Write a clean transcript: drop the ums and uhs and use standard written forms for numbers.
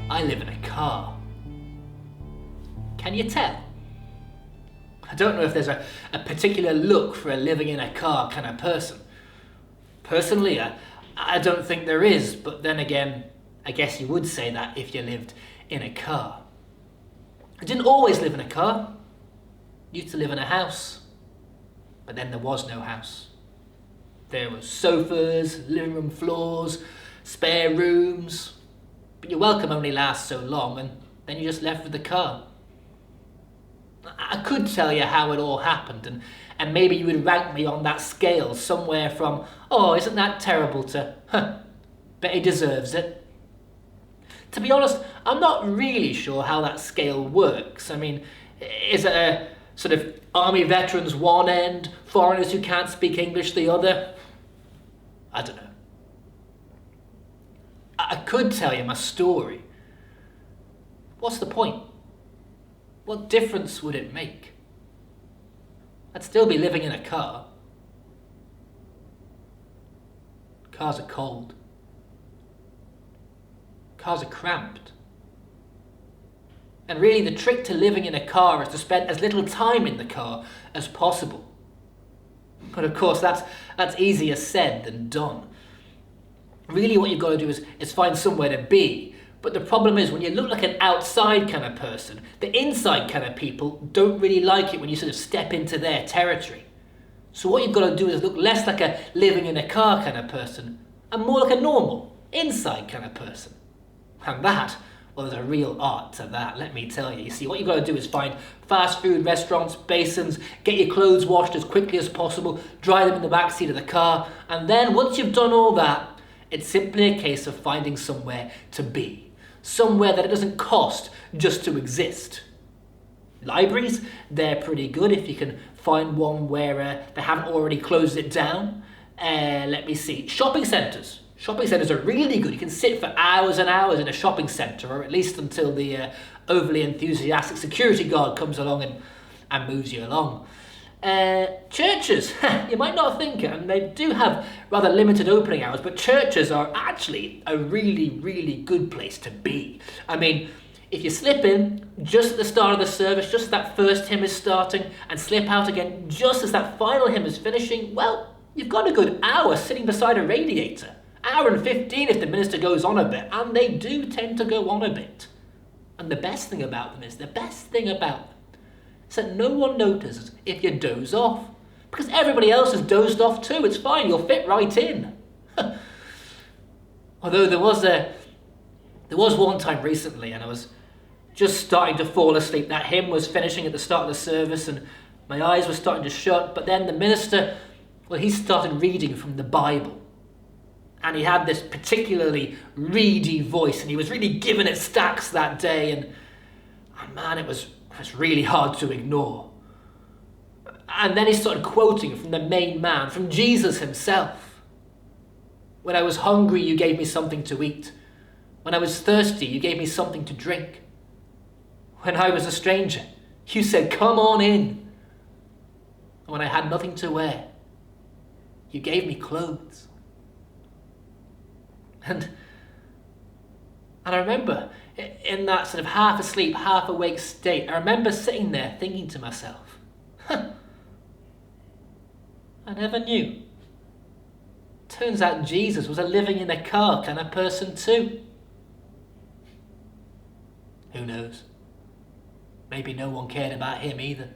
I live in a car. Can you tell? I don't know if there's a particular look for a living in a car kind of person. Personally, I don't think there is, but then again, I guess you would say that if you lived in a car. I didn't always live in a car. I used to live in a house, but then there was no house. There were sofas, living room floors, spare rooms, but your welcome only lasts so long, and then you're just left with the car. I could tell you how it all happened, and maybe you would rank me on that scale somewhere from, oh, isn't that terrible, to, bet he deserves it. To be honest, I'm not really sure how that scale works. I mean, is it a sort of army veterans one end, foreigners who can't speak English the other? I don't know. I could tell you my story. What's the point? What difference would it make? I'd still be living in a car. Cars are cold. Cars are cramped. And really the trick to living in a car is to spend as little time in the car as possible. But of course that's easier said than done. Really what you've got to do is find somewhere to be. But the problem is when you look like an outside kind of person, the inside kind of people don't really like it when you sort of step into their territory. So what you've got to do is look less like a living in a car kind of person and more like a normal, inside kind of person. And that, well, there's a real art to that, let me tell you. You see, what you've got to do is find fast food restaurants, basins, get your clothes washed as quickly as possible, dry them in the back seat of the car, and then once you've done all that, it's simply a case of finding somewhere to be. Somewhere that it doesn't cost just to exist. Libraries, they're pretty good if you can find one where they haven't already closed it down. Let me see. Shopping centres. Shopping centres are really good. You can sit for hours and hours in a shopping centre, or at least until the overly enthusiastic security guard comes along and moves you along. Churches, you might not think it, and they do have rather limited opening hours, but churches are actually a really, really good place to be. I mean, if you slip in just at the start of the service, just as that first hymn is starting, and slip out again just as that final hymn is finishing, well, you've got a good hour sitting beside a radiator. Hour and 15 if the minister goes on a bit, and they do tend to go on a bit. And the best thing about them is that no one notices if you doze off. Because everybody else has dozed off too. It's fine, you'll fit right in. Although there was one time recently and I was just starting to fall asleep. That hymn was finishing at the start of the service and my eyes were starting to shut. But then the minister, well, he started reading from the Bible. And he had this particularly reedy voice and he was really giving it stacks that day. And man, it was really hard to ignore. And then he started quoting from the main man, from Jesus himself. When I was hungry, you gave me something to eat. When I was thirsty, you gave me something to drink. When I was a stranger, you said, come on in. And when I had nothing to wear, you gave me clothes. And I remember in that sort of half asleep, half awake state, I remember sitting there thinking to myself, I never knew. Turns out Jesus was a living in a car kind of person too. Who knows? Maybe no one cared about him either.